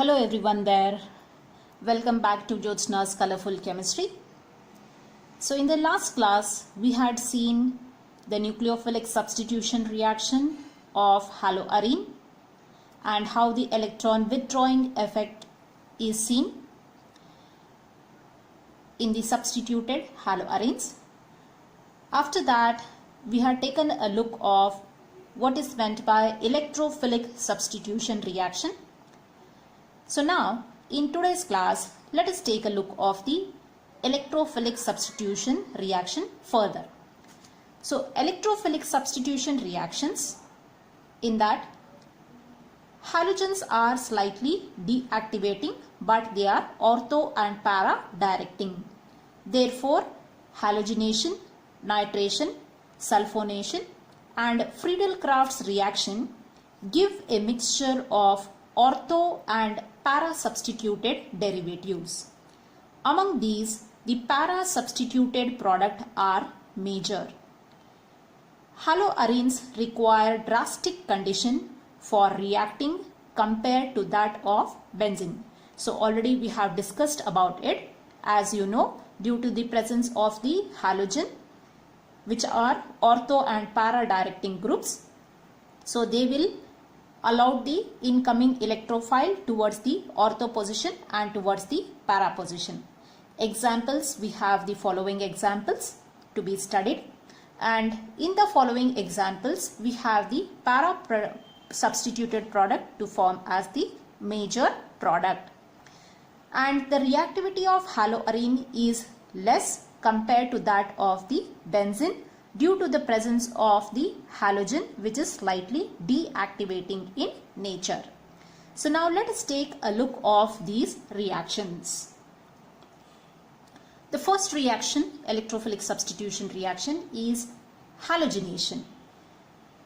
Hello everyone there. Welcome back to Jyotsna's Colorful Chemistry. So in the last class we had seen the nucleophilic substitution reaction of haloarine and how the electron withdrawing effect is seen in the substituted haloarenes. After that we had taken a look of what is meant by electrophilic substitution reaction. So now in today's class, let us take a look of the electrophilic substitution reaction further. So electrophilic substitution reactions, in that halogens are slightly deactivating but they are ortho and para directing. Therefore halogenation, nitration, sulfonation and Friedel-Crafts reaction give a mixture of ortho and para substituted derivatives. Among these, the para substituted product are major. Haloarenes require drastic condition for reacting compared to that of benzene. So already we have discussed about it. As you know, due to the presence of the halogen, which are ortho and para directing groups, so they will allow the incoming electrophile towards the ortho position and towards the para position. Examples, we have the following examples to be studied, and in the following examples we have the para substituted product to form as the major product, and the reactivity of haloarene is less compared to that of the benzene due to the presence of the halogen, which is slightly deactivating in nature. So now let us take a look of these reactions. The first reaction, electrophilic substitution reaction, is halogenation.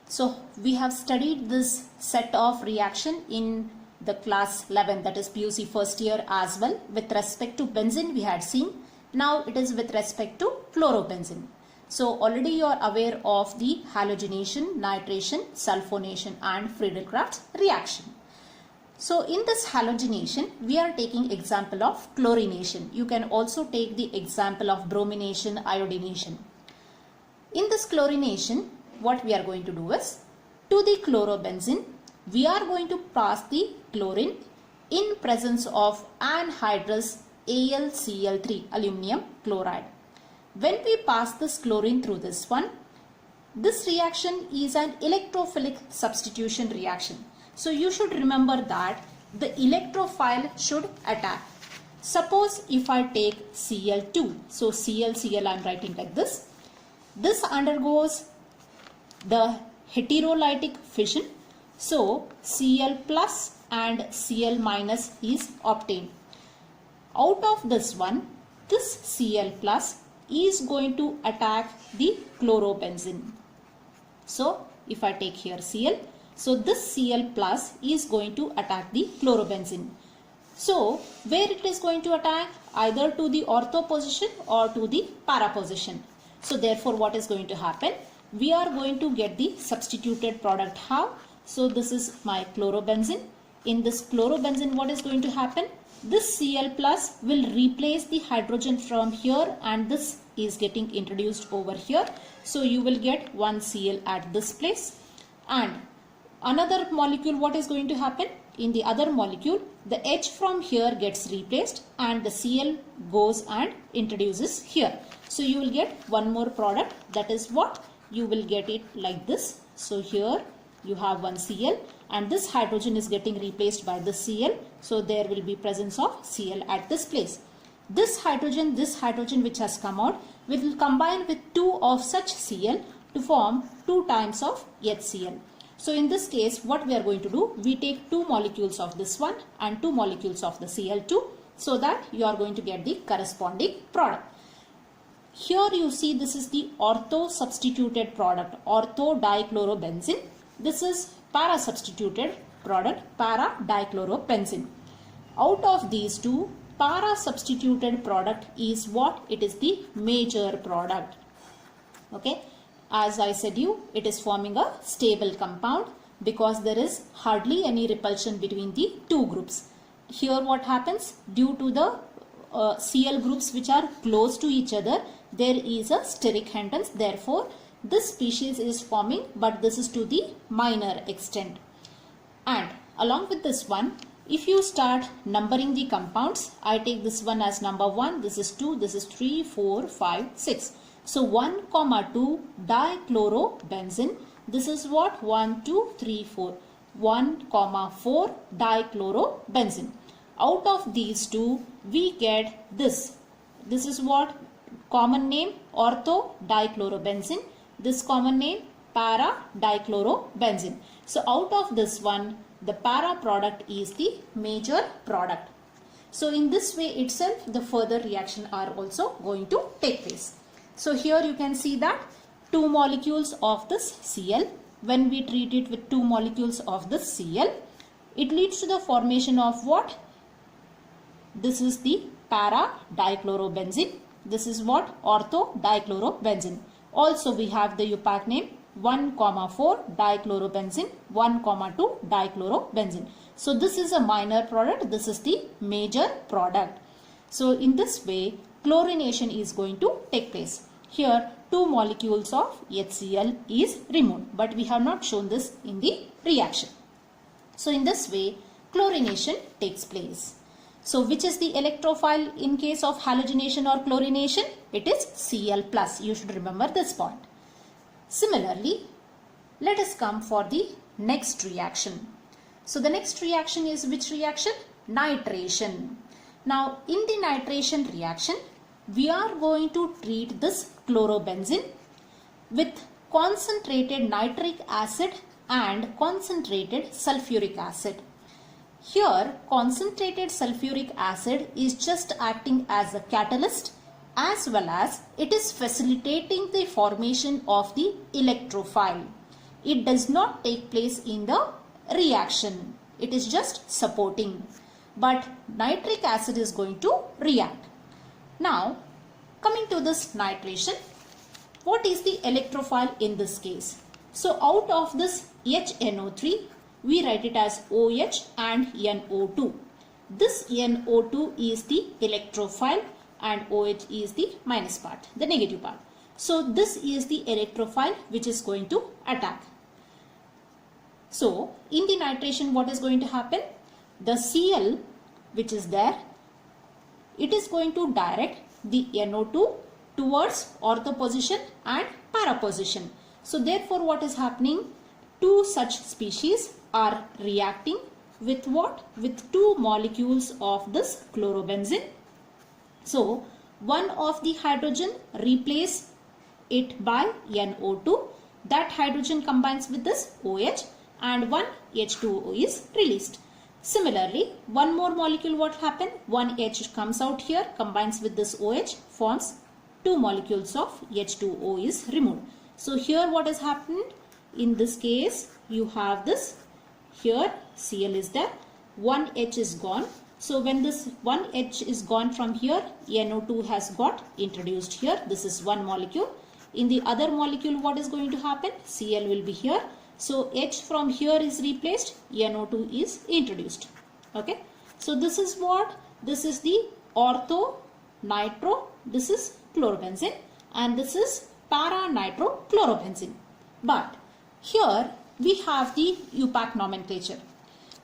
So we have studied this set of reaction in the class 11, that is PUC first year as well. With respect to benzene we had seen. Now it is with respect to chlorobenzene. So already you are aware of the halogenation, nitration, sulfonation and Friedel-Crafts reaction. So in this halogenation we are taking example of chlorination. You can also take the example of bromination, iodination. In this chlorination, what we are going to do is, to the chlorobenzene we are going to pass the chlorine in presence of anhydrous AlCl3, aluminum chloride. When we pass this chlorine through this one, this reaction is an electrophilic substitution reaction. So you should remember that the electrophile should attack. Suppose if I take Cl2, so Cl I am writing like this. This undergoes the heterolytic fission. So Cl plus and Cl minus is obtained. Out of this one, this Cl plus is going to attack the chlorobenzene. So if I take here Cl, so this Cl plus is going to attack the chlorobenzene. So where it is going to attack? Either to the ortho position or to the para position. So therefore what is going to happen? We are going to get the substituted product. How? So this is my chlorobenzene. In this chlorobenzene what is going to happen? This Cl plus will replace the hydrogen from here and this is getting introduced over here. So you will get one Cl at this place, and another molecule, what is going to happen? In the other molecule, the H from here gets replaced and the Cl goes and introduces here. So you will get one more product, that is what? You will get it like this. So here you have one Cl and this hydrogen is getting replaced by this Cl. So there will be presence of Cl at this place. This hydrogen which has come out will combine with two of such Cl to form 2 times of HCl. So in this case what we are going to do, we take 2 molecules of this one and 2 molecules of the Cl2, so that you are going to get the corresponding product. Here you see this is the ortho substituted product, ortho dichlorobenzene. This is para substituted product, para dichlorobenzene. Out of these two, para substituted product is what? It is the major product. Okay, as I said you, it is forming a stable compound because there is hardly any repulsion between the two groups. here what happens, due to the Cl groups which are close to each other, there is a steric hindrance. Therefore, this species is forming, but this is to the minor extent. And along with this one, if you start numbering the compounds, I take this one as number 1, this is 2, this is 3, 4, 5, 6. So 1, 2 dichlorobenzene. This is what? 1, 2, 3, 4. 1, 4 dichlorobenzene. Out of these two, we get this. This is what? Common name ortho dichlorobenzene. This common name para dichlorobenzene. So out of this one, the para product is the major product. So in this way itself, the further reaction are also going to take place. So here you can see that two molecules of this Cl, when we treat it with two molecules of this Cl, it leads to the formation of what? This is the para dichlorobenzene. This is what? Ortho dichlorobenzene. Also we have the UPAC name 1, 4 dichlorobenzene, 1, 2 dichlorobenzene. So this is a minor product, this is the major product. So in this way, chlorination is going to take place. Here, two molecules of HCl is removed, but we have not shown this in the reaction. So in this way, chlorination takes place. So which is the electrophile in case of halogenation or chlorination? It is Cl+. You should remember this point. Similarly, let us come for the next reaction. So the next reaction is which reaction? Nitration. Now in the nitration reaction, we are going to treat this chlorobenzene with concentrated nitric acid and concentrated sulfuric acid. Here, concentrated sulfuric acid is just acting as a catalyst, as well as it is facilitating the formation of the electrophile. It does not take place in the reaction. It is just supporting. But nitric acid is going to react. Now, coming to this nitration, what is the electrophile in this case? So, out of this HNO3, we write it as OH and NO2. This NO2 is the electrophile and OH is the minus part, the negative part. So this is the electrophile which is going to attack. So in the nitration, what is going to happen? The Cl which is there, it is going to direct the NO2 towards ortho position and para position. So therefore what is happening? Two such species are reacting with what? With two molecules of this chlorobenzene. So one of the hydrogen replace it by NO2. That hydrogen combines with this OH and one H2O is released. Similarly, one more molecule, what happened? One H comes out here, combines with this OH, forms two molecules of H2O is removed. So here what has happened? In this case, you have this. Here Cl is there. One H is gone. So when this one H is gone from here, NO2 has got introduced here. This is one molecule. In the other molecule, what is going to happen? Cl will be here. So H from here is replaced, NO2 is introduced. Okay. So this is what? This is the ortho nitro, this is chlorobenzene, and this is para nitro chlorobenzene. But here we have the UPAC nomenclature.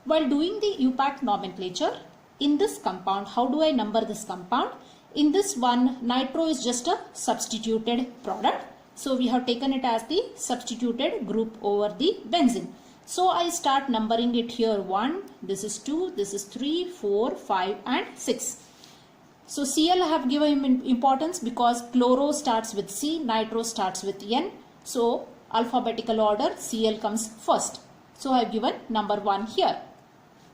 While doing the UPAC nomenclature, in this compound, how do I number this compound? In this one, nitro is just a substituted product. So we have taken it as the substituted group over the benzene. So I start numbering it here 1, this is 2, this is 3, 4, 5 and 6. So Cl I have given importance because chloro starts with C, nitro starts with N. So alphabetical order Cl comes first. So I have given number 1 here.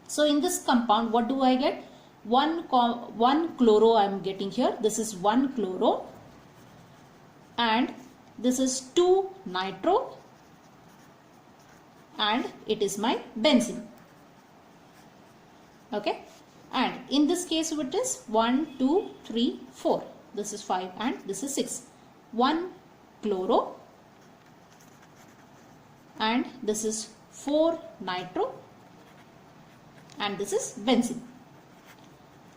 So in this compound, what do I get? One chloro I am getting here. This is 1 chloro and this is 2 nitro and it is my benzene. Okay. And in this case it is 1, 2, 3, 4. This is 5 and this is 6. 1 chloro and this is 4 nitro and this is benzene.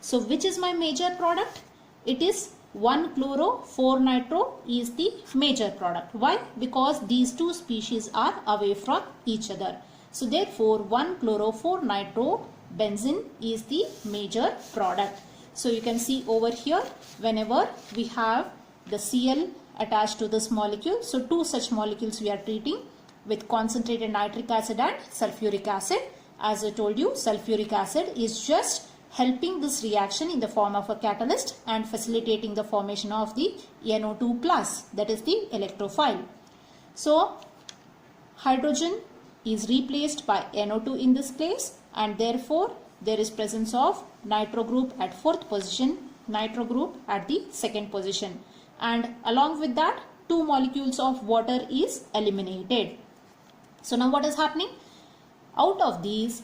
So which is my major product? It is 1-chloro-4-nitro is the major product. Why? Because these two species are away from each other. So therefore 1-chloro-4-nitro benzene is the major product. So you can see over here, whenever we have the Cl attached to this molecule, so two such molecules we are treating with concentrated nitric acid and sulfuric acid. As I told you, sulfuric acid is just helping this reaction in the form of a catalyst and facilitating the formation of the NO2 plus, that is the electrophile. So hydrogen is replaced by NO2 in this case, and therefore there is presence of nitro group at 4th position, nitro group at the 2nd position, and along with that 2 molecules of water is eliminated. So now what is happening? Out of these,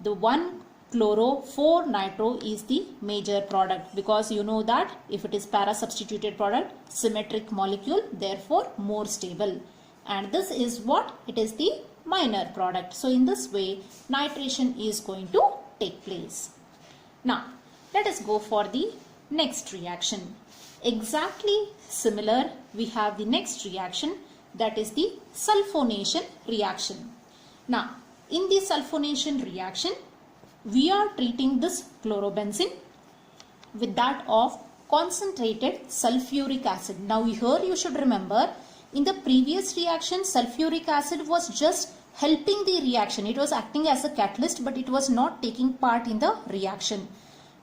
the 1-chloro-4-nitro is the major product, because you know that if it is para substituted product, symmetric molecule, therefore more stable, and this is what it is, the minor product. So in this way nitration is going to take place. Now let us go for the next reaction. Exactly similar, we have the next reaction, that is the sulfonation reaction. Now in the sulfonation reaction, we are treating this chlorobenzene with that of concentrated sulfuric acid. Now here you should remember, in the previous reaction sulfuric acid was just helping the reaction. It was acting as a catalyst, but it was not taking part in the reaction.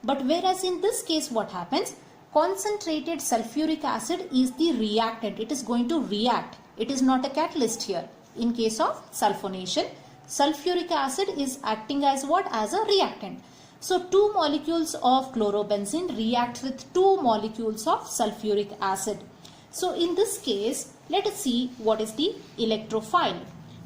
But whereas in this case what happens? Concentrated sulfuric acid is the reactant. It is going to react. It is not a catalyst here. In case of sulfonation, sulfuric acid is acting as what? As a reactant. So 2 molecules of chlorobenzene react with 2 molecules of sulfuric acid. So in this case, let us see what is the electrophile.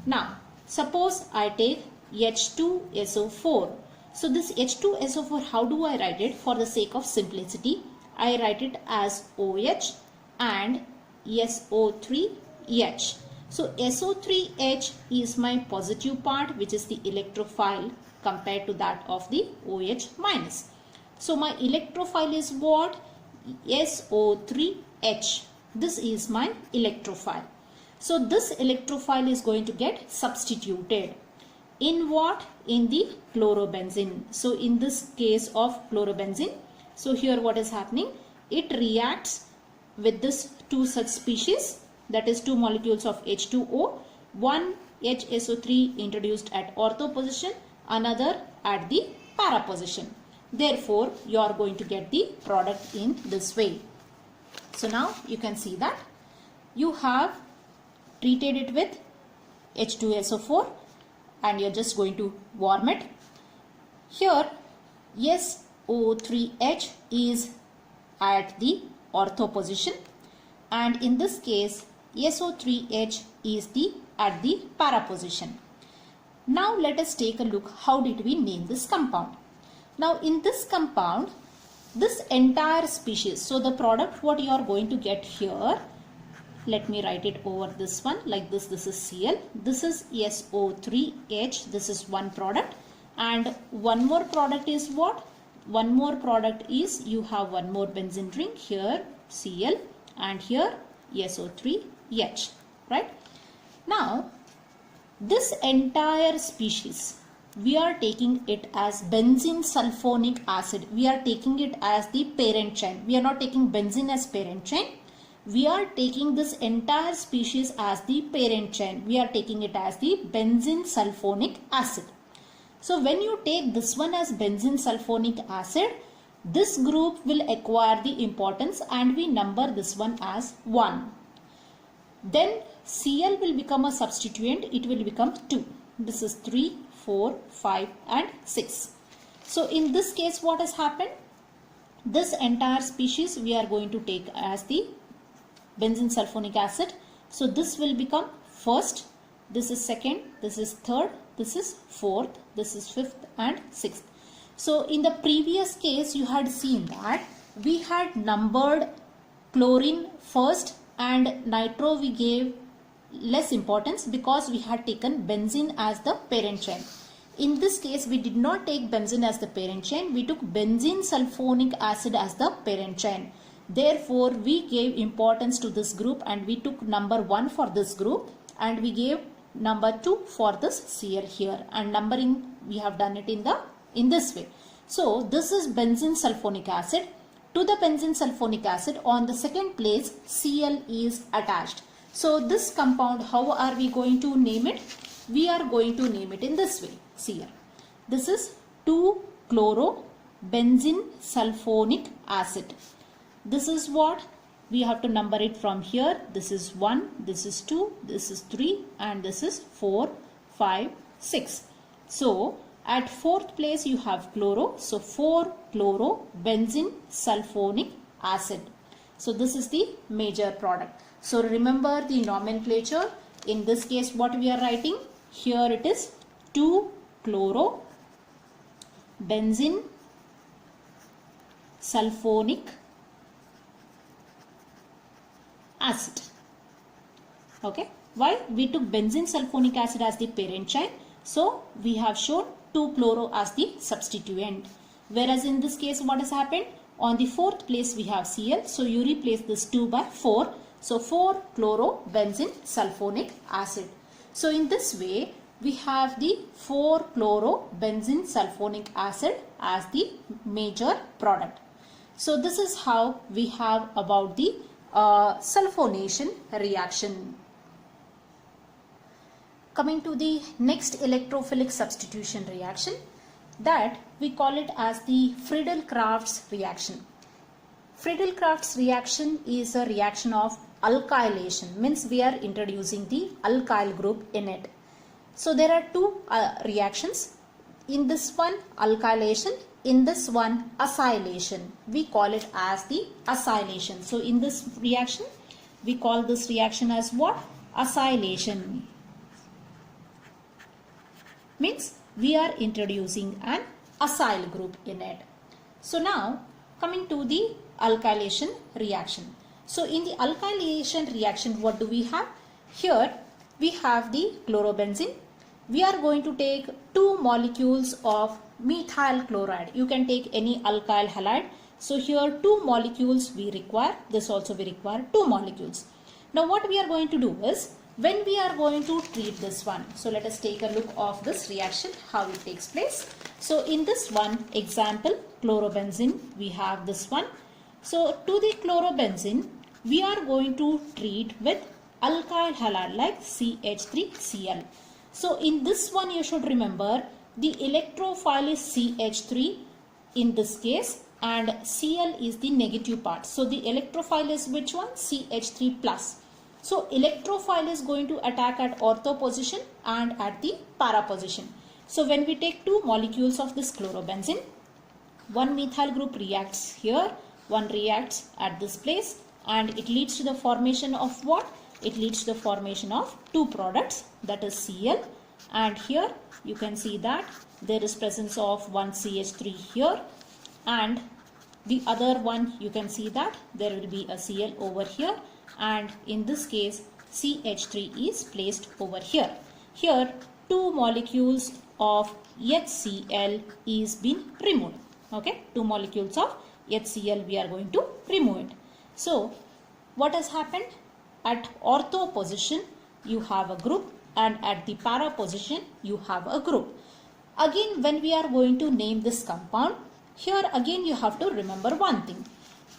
Now suppose I take H2SO4. So this H2SO4, how do I write it? For the sake of simplicity, I write it as OH and SO3H. So SO3H is my positive part, which is the electrophile, compared to that of the OH minus. So my electrophile is what? SO3H. This is my electrophile. So this electrophile is going to get substituted in what? In the chlorobenzene. So in this case of chlorobenzene, so here what is happening? It reacts with this 2 such species, that is 2 molecules of H2O, one HSO3 introduced at ortho position, another at the para position. Therefore you are going to get the product in this way. So now you can see that you have treated it with H2SO4 and you are just going to warm it. Here SO3H is at the ortho position, and in this case SO3H is at the para position. Now let us take a look, how did we name this compound? Now in this compound, this entire species, so the product what you are going to get here, let me write it over this one like this. This is Cl, this is SO3H, this is one product, and one more product is what? One more product is, you have one more benzene ring here, Cl, and here SO3H, right? Now this entire species, we are taking it as benzene sulfonic acid. We are taking it as the parent chain. We are not taking benzene as parent chain. We are taking this entire species as the parent chain. We are taking it as the benzene sulfonic acid. So when you take this one as benzene sulfonic acid, this group will acquire the importance and we number this one as 1. Then Cl will become a substituent. It will become 2. This is 3, 4, 5 and 6. So in this case what has happened? This entire species we are going to take as the benzene sulfonic acid. So this will become first, this is second, this is third, this is fourth, this is fifth and sixth. So in the previous case you had seen that we had numbered chlorine first and nitro we gave less importance because we had taken benzene as the parent chain. In this case, we did not take benzene as the parent chain. We took benzene sulfonic acid as the parent chain. Therefore, we gave importance to this group and we took number 1 for this group and we gave number 2 for this Cl here, and numbering we have done it in this way. So this is benzene sulfonic acid. To the benzene sulfonic acid, on the second place Cl is attached. So this compound, how are we going to name it? We are going to name it in this way. See here. This is 2-chloro-benzene sulfonic acid. This is what? We have to number it from here. This is 1, this is 2, this is 3 and this is 4, 5, 6. So at fourth place you have chloro. So 4-chloro-benzene sulfonic acid. So this is the major product. So remember the nomenclature. In this case what we are writing? Here it is 2-chloro-benzene sulfonic acid. Okay. Why? We took benzene sulfonic acid as the parent chain. So we have shown 2-chloro as the substituent. Whereas in this case what has happened? On the fourth place we have Cl. So you replace this 2 by 4. So 4-chloro-benzene sulfonic acid. So in this way we have the 4-chloro-benzene sulfonic acid as the major product. So this is how we have about the sulfonation reaction. Coming to the next electrophilic substitution reaction, that we call it as the Friedel-Crafts reaction. Friedel-Crafts reaction is a reaction of alkylation, means we are introducing the alkyl group in it. So there are two reactions. In this one alkylation, in this one acylation. We call it as the acylation. So in this reaction we call this reaction as what? Acylation. Means we are introducing an acyl group in it. So now coming to the alkylation reaction. So in the alkylation reaction what do we have? Here we have the chlorobenzene. We are going to take 2 molecules of methyl chloride. You can take any alkyl halide. So here 2 molecules we require. This also we require 2 molecules. Now what we are going to do is, when we are going to treat this one. So let us take a look of this reaction, how it takes place. So in this one example, chlorobenzene, we have this one. So to the chlorobenzene, we are going to treat with alkyl halide like CH3Cl. So in this one you should remember the electrophile is CH3 in this case and Cl is the negative part. So the electrophile is which one? CH3 plus. So electrophile is going to attack at ortho position and at the para position. So when we take 2 molecules of this chlorobenzene, one methyl group reacts here, one reacts at this place, and it leads to the formation of what? It leads to the formation of 2 products, that is Cl, and here you can see that there is presence of one CH3 here, and the other one you can see that there will be a Cl over here, and in this case CH3 is placed over here. Here 2 molecules of HCl is been removed. Okay, 2 molecules of HCl we are going to remove it. So what has happened? At ortho position you have a group and at the para position you have a group. Again when we are going to name this compound, here again you have to remember one thing.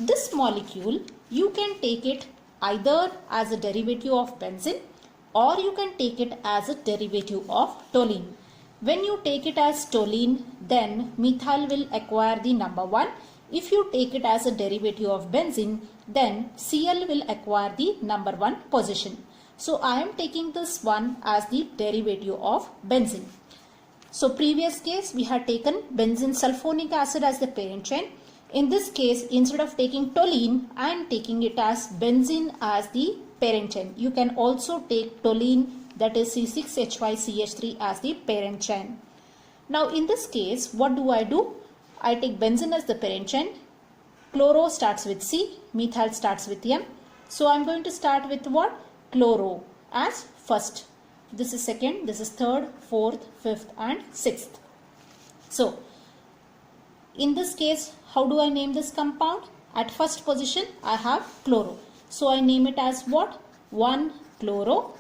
This molecule you can take it either as a derivative of benzene or you can take it as a derivative of toluene. When you take it as toluene, then methyl will acquire the number 1. If you take it as a derivative of benzene, then Cl will acquire the number 1 position. So I am taking this one as the derivative of benzene. So previous case we had taken benzene sulfonic acid as the parent chain. In this case, instead of taking toluene, I am taking it as benzene as the parent chain. You can also take toluene, that is C6H5CH3 as the parent chain. Now in this case, what do? I take benzene as the parent chain. Chloro starts with C, methyl starts with M. So I am going to start with what? Chloro as first. this is second, this is third, fourth, fifth and sixth. So in this case, how do I name this compound? At first position I have chloro. So I name it as what? 1-chloro.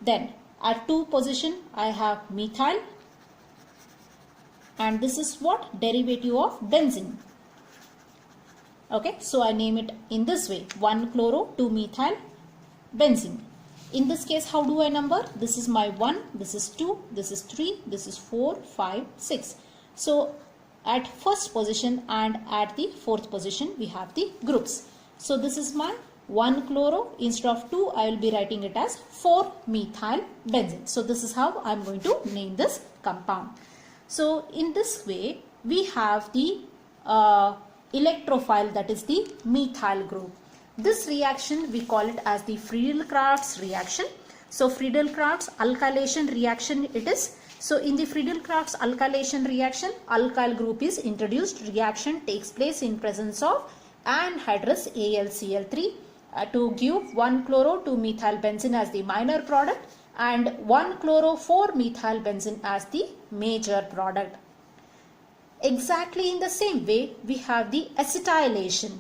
Then at 2 position I have methyl. And this is what? Derivative of benzene. Okay, so I name it in this way, 1-chloro, 2-methyl, benzene. In this case, how do I number? This is my 1, this is 2, this is 3, this is 4, 5, 6. So at first position and at the fourth position we have the groups. So this is my 1-chloro. Instead of 2, I will be writing it as 4-methyl benzene. So this is how I am going to name this compound. So in this way we have the electrophile, that is the methyl group. This reaction we call it as the Friedel-Crafts reaction. So Friedel-Crafts alkylation reaction it is. So in the Friedel-Crafts alkylation reaction, alkyl group is introduced. Reaction takes place in presence of anhydrous AlCl3 to give 1-chloro 2-methyl benzene as the minor product and 1-chloro 4-methyl benzene as the major product. Exactly in the same way we have the acetylation.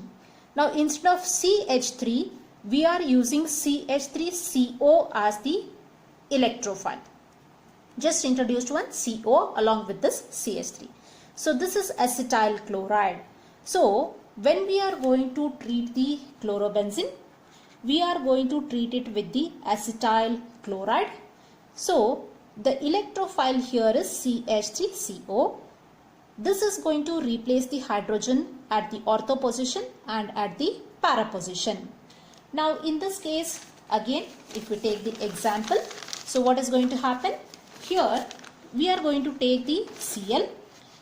Now instead of CH3 we are using CH3CO as the electrophile. Just introduced one CO along with this CH3. So this is acetyl chloride. So when we are going to treat the chlorobenzene, we are going to treat it with the acetyl chloride. So the electrophile here is CH3CO. This is going to replace the hydrogen at the ortho position and at the para position. Now in this case, again if we take the example, so what is going to happen? Here we are going to take the Cl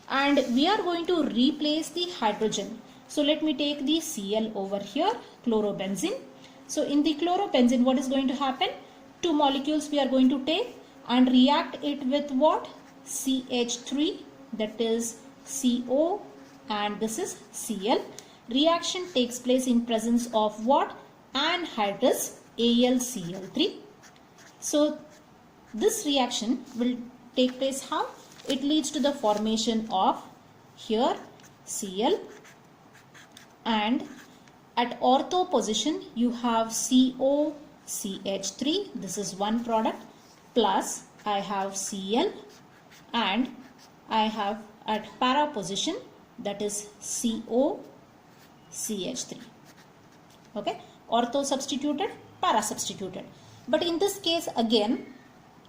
and we are going to replace the hydrogen. So let me take the Cl over here, chlorobenzene. So in the chlorobenzene what is going to happen? 2 molecules we are going to take and react it with what? CH3, that is CO and this is Cl. Reaction takes place in presence of what? Anhydrous AlCl3. So this reaction will take place how? It leads to the formation of here Cl and at ortho position you have COCH3, this is one product, plus I have Cl and I have at para position that is COCH3. Okay, ortho substituted, para substituted. But in this case again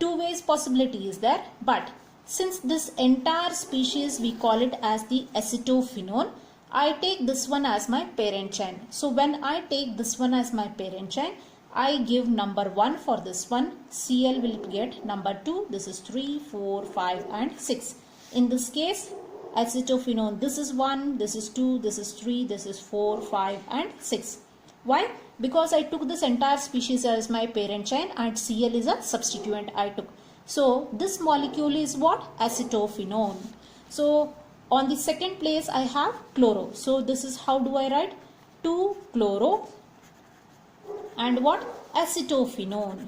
2 ways possibility is there, but since this entire species we call it as the acetophenone, I take this one as my parent chain. So when I take this one as my parent chain, I give number 1 for this one, Cl will get number 2, this is 3, 4, 5 and 6. In this case acetophenone, this is 1, this is 2, this is 3, this is 4, 5 and 6. Why? Because I took this entire species as my parent chain and Cl is a substituent I took. So this molecule is what? Acetophenone. So on the second place I have chloro. So this is how do I write? 2-chloro and what? Acetophenone.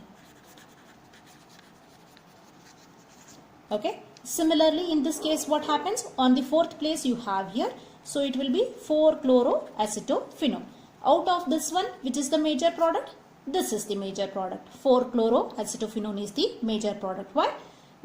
Okay. Similarly in this case what happens? On the fourth place you have here. So it will be 4-chloroacetophenone. Out of this one, which is the major product? This is the major product. 4-chloroacetophenone is the major product. Why?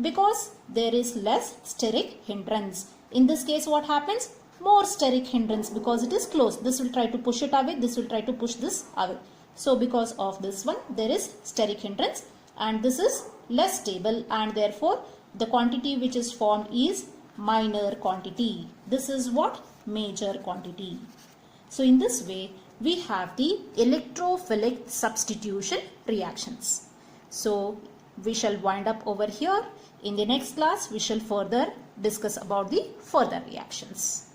Because there is less steric hindrance. In this case what happens? More steric hindrance because it is close. This will try to push it away. This will try to push this away. So because of this one there is steric hindrance and this is less stable and therefore the quantity which is formed is minor quantity. This is what? Major quantity. So in this way we have the electrophilic substitution reactions. So we shall wind up over here. In the next class we shall further discuss about the further reactions.